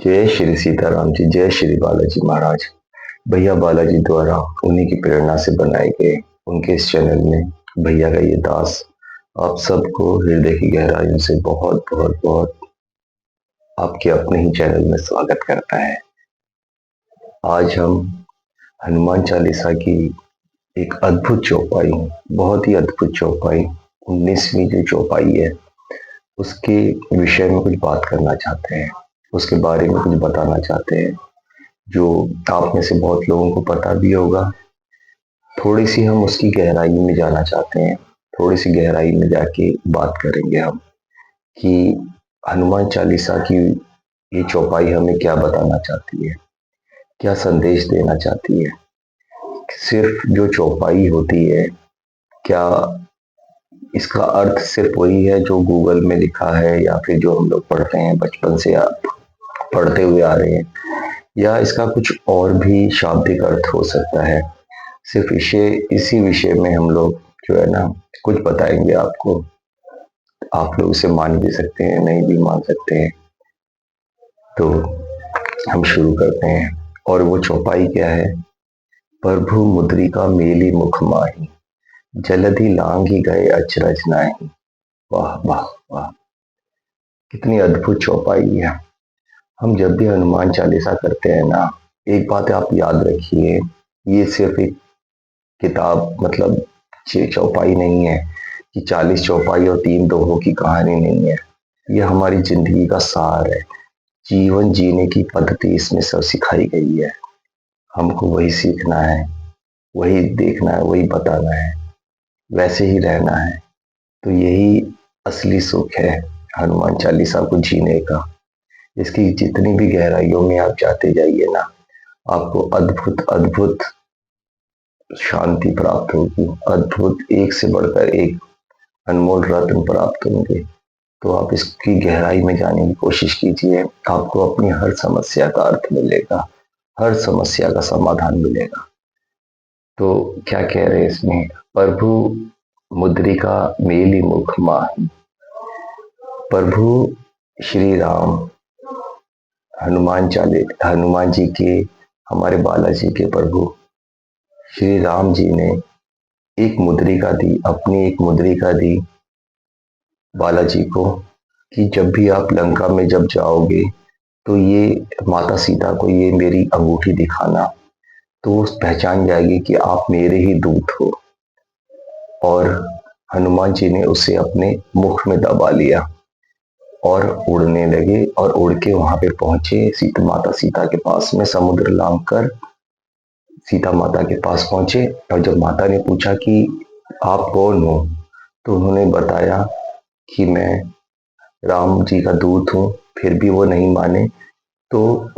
जय श्री सीताराम जी, जय श्री बालाजी महाराज। भैया बालाजी द्वारा उन्हीं की प्रेरणा से बनाए गए उनके इस चैनल में भैया का ये दास आप सबको हृदय की गहराइयों से बहुत बहुत बहुत आपके अपने ही चैनल में स्वागत करता है। आज हम हनुमान चालीसा की एक अद्भुत चौपाई, बहुत ही अद्भुत चौपाई, 19वीं जो चौपाई है उसके विषय में कुछ बात करना चाहते हैं, उसके बारे में कुछ बताना चाहते हैं, जो आप में से बहुत लोगों को पता भी होगा। थोड़ी सी हम उसकी गहराई में जाना चाहते हैं, थोड़ी सी गहराई में जाके बात करेंगे हम कि हनुमान चालीसा की ये चौपाई हमें क्या बताना चाहती है, क्या संदेश देना चाहती है। सिर्फ जो चौपाई होती है, क्या इसका अर्थ सिर्फ वही है जो गूगल में लिखा है या फिर जो हम लोग पढ़ते हैं बचपन से पढ़ते हुए आ रहे हैं, या इसका कुछ और भी शाब्दिक अर्थ हो सकता है। सिर्फ इसी विषय में हम लोग जो है ना कुछ बताएंगे आपको। आप लोग इसे मान भी सकते हैं, नहीं भी मान सकते हैं। तो हम शुरू करते हैं। और वो चौपाई क्या है? प्रभु मुद्रिका मेली मुख माही, जलधि लांघि गए अचरज नाहि। वाह वाह वाह, कितनी अद्भुत चौपाई है। हम जब भी हनुमान चालीसा करते हैं ना, एक बात आप याद रखिए, ये सिर्फ एक किताब मतलब चौपाई नहीं है कि 40 चौपाई और 3 दोहों की कहानी नहीं है। ये हमारी जिंदगी का सार है। जीवन जीने की पद्धति इसमें सब सिखाई गई है। हमको वही सीखना है, वही देखना है, वही बताना है, वैसे ही रहना है। तो यही असली सुख है हनुमान चालीसा को जीने का। इसकी जितनी भी गहराइयों में आप जाते जाइए ना, आपको अद्भुत अद्भुत शांति प्राप्त होगी, अद्भुत एक से बढ़कर एक अनमोल रत्न प्राप्त होंगे। तो आप इसकी गहराई में जाने की कोशिश कीजिए, आपको अपनी हर समस्या का अर्थ मिलेगा, हर समस्या का समाधान मिलेगा। तो क्या कह रहे हैं इसमें? प्रभु मुद्रिका मेली मुख माही। प्रभु श्री राम, हनुमान जी के, हमारे बालाजी के प्रभु श्री राम जी ने एक मुद्रिका दी, अपनी एक मुद्रिका दी बालाजी को कि जब भी आप लंका में जब जाओगे तो ये माता सीता को ये मेरी अंगूठी दिखाना, तो वो पहचान जाएगी कि आप मेरे ही दूत हो। और हनुमान जी ने उसे अपने मुख में दबा लिया और उड़ने लगे, और उड़ के वहां पे पहुंचे माता सीता के पास में। समुद्र लांघ कर सीता माता के पास पहुंचे, और जब माता ने पूछा कि आप कौन हो, तो उन्होंने बताया कि मैं राम जी का दूत हूँ। फिर भी वो नहीं माने, तो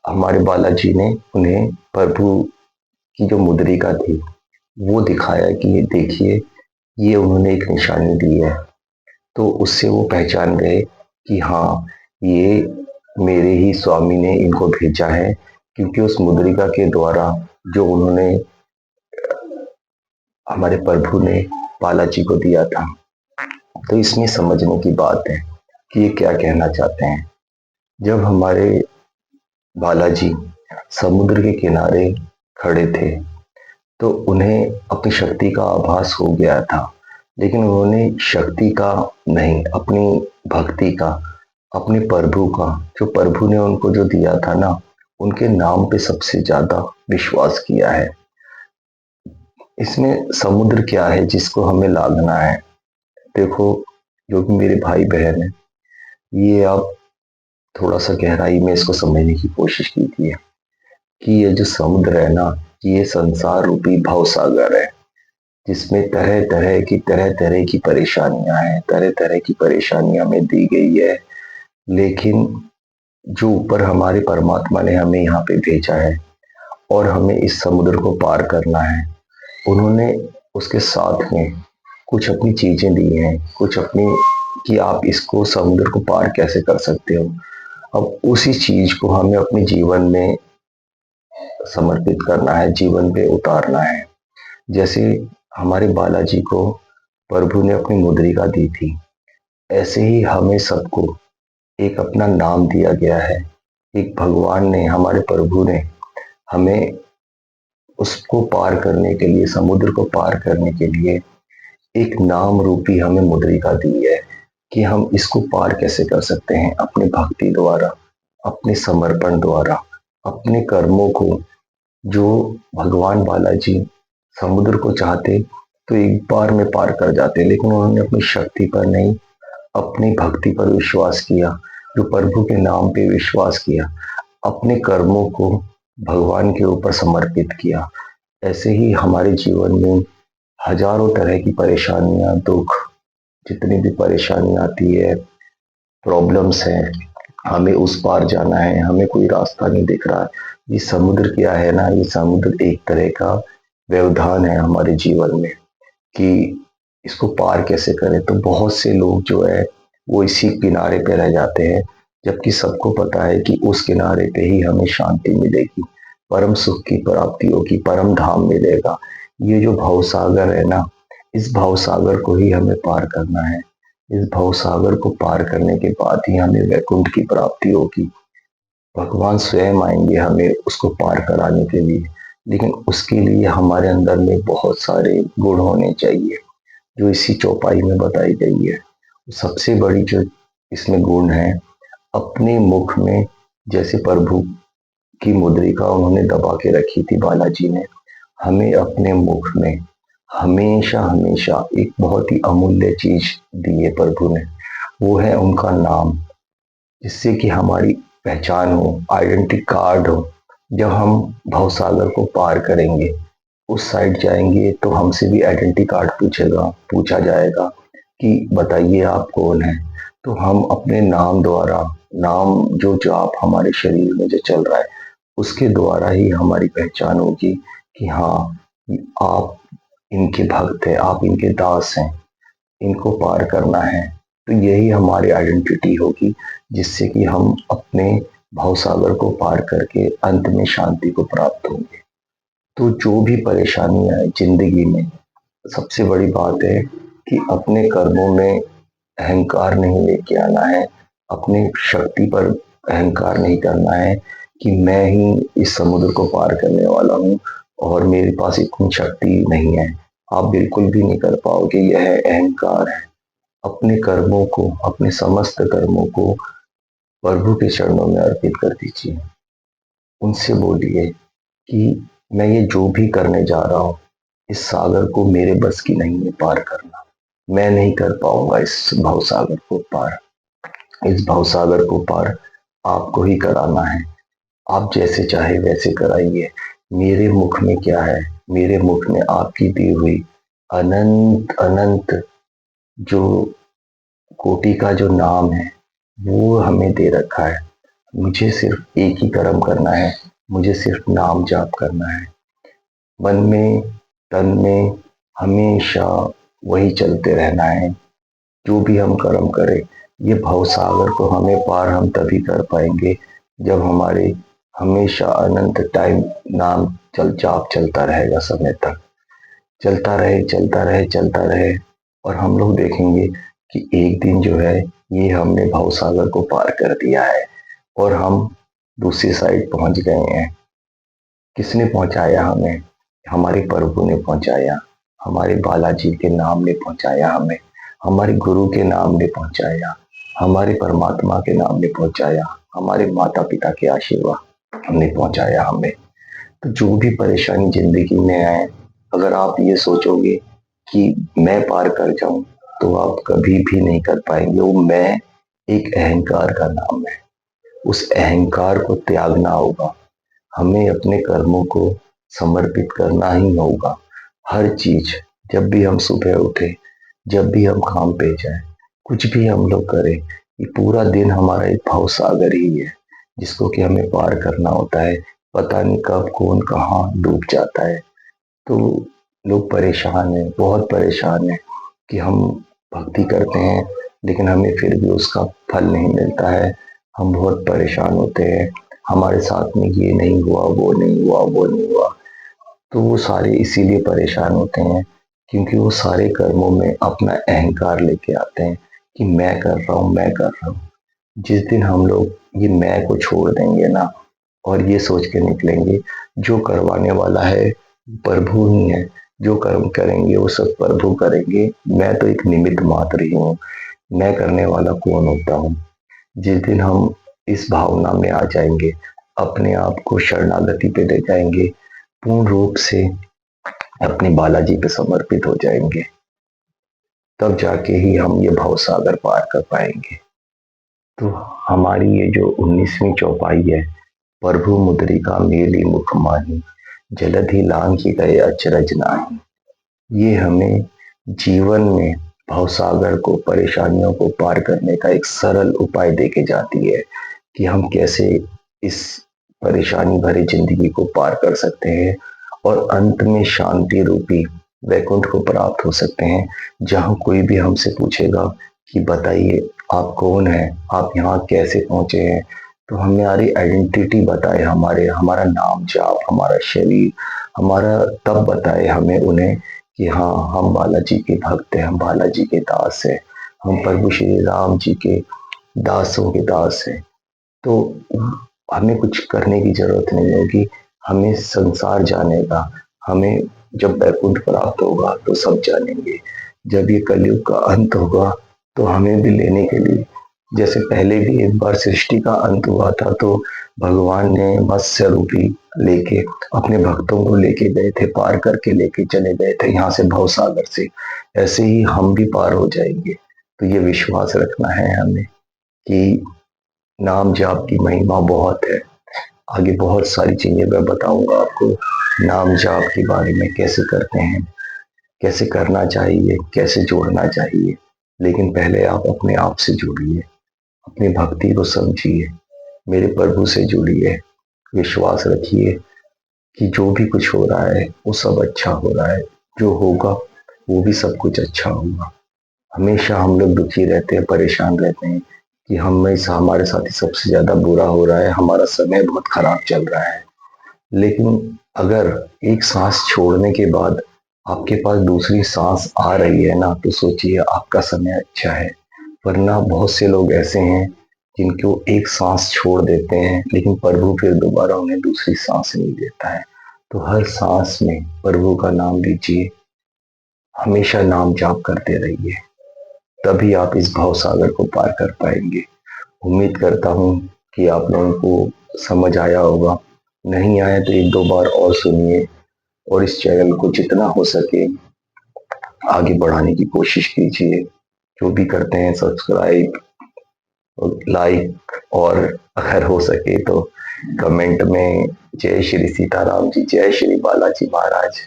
हमारे बालाजी ने उन्हें प्रभु की जो मुद्रिका थी वो दिखाया कि ये देखिए, ये उन्होंने एक निशानी दी है। तो उससे वो पहचान गए कि हाँ, ये मेरे ही स्वामी ने इनको भेजा है, क्योंकि उस मुद्रिका के द्वारा जो उन्होंने हमारे प्रभु ने बालाजी को दिया था। तो इसमें समझने की बात है कि ये क्या कहना चाहते हैं। जब हमारे बालाजी समुद्र के किनारे खड़े थे तो उन्हें अपनी शक्ति का आभास हो गया था, लेकिन उन्होंने शक्ति का नहीं, अपनी भक्ति का, अपने प्रभु का, जो प्रभु ने उनको जो दिया था ना, उनके नाम पे सबसे ज्यादा विश्वास किया है। इसमें समुद्र क्या है जिसको हमें लांघना है? देखो, जो भी मेरे भाई बहन है, ये आप थोड़ा सा गहराई में इसको समझने की कोशिश कीजिए कि ये जो समुद्र है ना, ये संसार रूपी भव सागर है, जिसमें तरह तरह की परेशानियां हैं, तरह तरह की परेशानियां हमें दी गई है। लेकिन जो ऊपर हमारे परमात्मा ने हमें यहाँ पे भेजा है और हमें इस समुद्र को पार करना है, उन्होंने उसके साथ में कुछ अपनी चीजें दी हैं, कुछ अपनी, कि आप इसको समुद्र को पार कैसे कर सकते हो। अब उसी चीज को हमें अपने जीवन में समर्पित करना है, जीवन पे उतारना है। जैसे हमारे बालाजी को प्रभु ने अपनी मुद्रिका दी थी, ऐसे ही हमें सबको एक अपना नाम दिया गया है, एक भगवान ने, हमारे प्रभु ने हमें उसको पार करने के लिए, समुद्र को पार करने के लिए एक नाम रूपी हमें मुद्रिका दी है कि हम इसको पार कैसे कर सकते हैं, अपनी भक्ति द्वारा, अपने समर्पण द्वारा, अपने कर्मों को। जो भगवान बालाजी समुद्र को चाहते तो एक बार में पार कर जाते, लेकिन उन्होंने अपनी शक्ति पर नहीं, अपनी भक्ति पर विश्वास किया, जो प्रभु के नाम पे विश्वास किया, अपने कर्मों को भगवान के ऊपर समर्पित किया। ऐसे ही हमारे जीवन में हजारों तरह की परेशानियां, दुख, जितनी भी परेशानी आती है, प्रॉब्लम्स हैं, हमें उस पार जाना है, हमें कोई रास्ता नहीं दिख रहा है। ये समुद्र क्या है ना, ये समुद्र एक तरह का व्यवधान है हमारे जीवन में कि इसको पार कैसे करें। तो बहुत से लोग जो है वो इसी किनारे पे रह जाते हैं, जबकि सबको पता है कि उस किनारे पे ही हमें शांति मिलेगी, परम सुख की प्राप्ति होगी, परम धाम मिलेगा। ये जो भव सागर है ना, इस भव सागर को ही हमें पार करना है। इस भव सागर को पार करने के बाद ही हमें वैकुंठ की प्राप्ति होगी। भगवान स्वयं आएंगे हमें उसको पार कराने के लिए, लेकिन उसके लिए हमारे अंदर में बहुत सारे गुण होने चाहिए, जो इसी चौपाई में बताई गई है। सबसे बड़ी जो इसमें गुण है, अपने मुख में, जैसे प्रभु की मुद्रिका उन्होंने दबा के रखी थी बालाजी ने, हमें अपने मुख में हमेशा हमेशा एक बहुत ही अमूल्य चीज दी है प्रभु ने, वो है उनका नाम, जिससे कि हमारी पहचान हो, आइडेंटिटी कार्ड हो। जब हम भवसागर को पार करेंगे, उस साइड जाएंगे, तो हमसे भी आइडेंटिटी कार्ड पूछा जाएगा कि बताइए आप कौन है। तो हम अपने नाम द्वारा, नाम जो जाप हमारे शरीर में जो चल रहा है, उसके द्वारा ही हमारी पहचान होगी कि हाँ, आप इनके भक्त हैं, आप इनके दास हैं, इनको पार करना है। तो यही हमारी आइडेंटिटी होगी, जिससे कि हम अपने भवसागर को पार करके अंत में शांति को प्राप्त होंगे। तो जो भी परेशानियां हैं जिंदगी में, सबसे बड़ी बात है कि अपने कर्मों में अहंकार नहीं लेके आना है, अपनी शक्ति पर अहंकार नहीं करना है कि मैं ही इस समुद्र को पार करने वाला हूँ और मेरे पास इतनी शक्ति नहीं है। आप बिल्कुल भी नहीं कर पाओगे, यह अहंकार है। अपने कर्मों को, अपने समस्त कर्मों को प्रभु के चरणों में अर्पित कर दीजिए। उनसे बोलिए कि मैं ये जो भी करने जा रहा हूँ, इस सागर को मेरे बस की नहीं है पार करना, मैं नहीं कर पाऊंगा इस भवसागर को पार। इस भवसागर को पार आपको ही कराना है। आप जैसे चाहे वैसे कराइए। मेरे मुख में क्या है, मेरे मुख में आपकी दी हुई अनंत अनंत जो कोटि का जो नाम है, वो हमें दे रखा है। मुझे सिर्फ एक ही कर्म करना है, मुझे सिर्फ नाम जाप करना है। मन में, तन में हमेशा वही चलते रहना है। जो भी हम कर्म करें, ये भव सागर को हमें पार हम तभी कर पाएंगे जब हमारे हमेशा अनंत टाइम नाम जाप चलता रहेगा, समय तक चलता रहे, चलता रहे, चलता रहे। और हम लोग देखेंगे कि एक दिन जो है, ये हमने भव सागर को पार कर दिया है और हम दूसरी साइड पहुंच गए हैं। किसने पहुंचाया हमें? हमारे प्रभु ने पहुंचाया, हमारे बालाजी के नाम ने पहुंचाया हमें, हमारे गुरु के नाम ने पहुंचाया, हमारे परमात्मा के नाम ने पहुंचाया, हमारे माता पिता के आशीर्वाद हमने पहुंचाया हमें। तो जो भी परेशानी जिंदगी में आए, अगर आप ये सोचोगे कि मैं पार कर जाऊं, तो आप कभी भी नहीं कर पाएंगे। वो मैं एक अहंकार का नाम है, उस अहंकार को त्यागना होगा। हमें अपने कर्मों को समर्पित करना ही होगा। हर चीज, जब भी हम सुबह उठे, जब भी हम काम पे जाए, कुछ भी हम लोग करें, ये पूरा दिन हमारा एक भाव सागर ही है, जिसको कि हमें पार करना होता है। पता नहीं कब कौन कहाँ डूब जाता है। तो लोग परेशान हैं, बहुत परेशान हैं कि हम भक्ति करते हैं, लेकिन हमें फिर भी उसका फल नहीं मिलता है। हम बहुत परेशान होते हैं, हमारे साथ में ये नहीं हुआ, वो नहीं हुआ, वो नहीं हुआ। तो वो सारे इसीलिए परेशान होते हैं क्योंकि वो सारे कर्मों में अपना अहंकार लेके आते हैं कि मैं कर रहा हूँ, मैं कर रहा हूँ। जिस दिन हम लोग ये मैं को छोड़ देंगे ना और ये सोच के निकलेंगे जो करवाने वाला है प्रभु ही है, जो कर्म करेंगे वो सब प्रभु करेंगे, मैं तो एक निमित्त मात्र ही हूँ, मैं करने वाला कौन होता हूँ। जिस दिन हम इस भावना में आ जाएंगे, अपने आप को शरणागति पे दे जाएंगे, पूर्ण रूप से अपने बालाजी पे समर्पित हो जाएंगे, तब जाके ही हम ये भवसागर पार कर पाएंगे। तो हमारी ये जो 19वीं चौपाई है, प्रभु मुद्रिका मेली मुख माही, जलधि ही लांघि गए अचरज नाही, ये हमें जीवन में भवसागर को, परेशानियों को पार करने का एक सरल उपाय देके जाती है कि हम कैसे इस परेशानी भरी जिंदगी को पार कर सकते हैं और अंत में शांति रूपी वैकुंठ को प्राप्त हो सकते हैं, जहां कोई भी हमसे पूछेगा कि बताइए आप कौन हैं, आप यहाँ कैसे पहुंचे हैं, तो हमारी आइडेंटिटी बताए, हमारा नाम जाप, हमारा शरीर, हमारा तब बताए हमें उन्हें कि हाँ हम बालाजी के भक्त हैं, हम बालाजी के दास हैं, हम प्रभु श्री राम जी के दासों के दास हैं। तो हमें कुछ करने की जरूरत नहीं होगी, हमें संसार जानेगा, हमें जब वैकुंठ प्राप्त होगा तो सब जानेंगे, जब ये कलयुग का अंत होगा तो हमें भी लेने के लिए, जैसे पहले भी एक बार सृष्टि का अंत हुआ था तो भगवान ने मत्स्य रूपी लेके अपने भक्तों को लेके गए थे, पार करके लेके चले गए थे यहाँ से भवसागर से, ऐसे ही हम भी पार हो जाएंगे। तो ये विश्वास रखना है हमें कि नाम जाप की महिमा बहुत है। आगे बहुत सारी चीजें मैं बताऊंगा आपको नाम जाप के बारे में, कैसे करते हैं, कैसे करना चाहिए, कैसे जोड़ना चाहिए। लेकिन पहले आप अपने आप से जुड़िए, अपनी भक्ति को समझिए, मेरे प्रभु से जुड़िए, विश्वास रखिए कि जो भी कुछ हो रहा है वो सब अच्छा हो रहा है, जो होगा वो भी सब कुछ अच्छा होगा। हमेशा हम लोग दुखी रहते हैं, परेशान रहते हैं कि हमेशा हमारे साथ ही सबसे ज्यादा बुरा हो रहा है, हमारा समय बहुत खराब चल रहा है। लेकिन अगर एक सांस छोड़ने के बाद आपके पास दूसरी सांस आ रही है ना, तो सोचिए आपका समय अच्छा है। वरना बहुत से लोग ऐसे हैं जिनको एक सांस छोड़ देते हैं लेकिन प्रभु फिर दोबारा उन्हें दूसरी सांस नहीं देता है। तो हर सांस में प्रभु का नाम लीजिए, हमेशा नाम जाप करते रहिए, तभी आप इस भव सागर को पार कर पाएंगे। उम्मीद करता हूँ कि आप लोगों को समझ आया होगा, नहीं आया तो एक दो बार और सुनिए और इस चैनल को जितना हो सके आगे बढ़ाने की कोशिश कीजिए। जो भी करते हैं सब्सक्राइब, लाइक और अगर हो सके तो कमेंट में जय श्री सीताराम जी, जय श्री बालाजी महाराज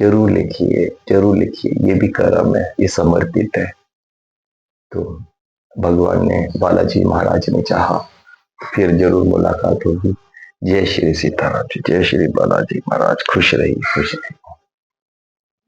जरूर लिखिए, जरूर लिखिए। ये भी कर्म है, ये समर्पित है। तो भगवान ने, बालाजी महाराज ने चाहा फिर जरूर मुलाकात होगी। जय श्री सीताराम जी, जय श्री बालाजी महाराज। खुश रहिए, खुश रहिए।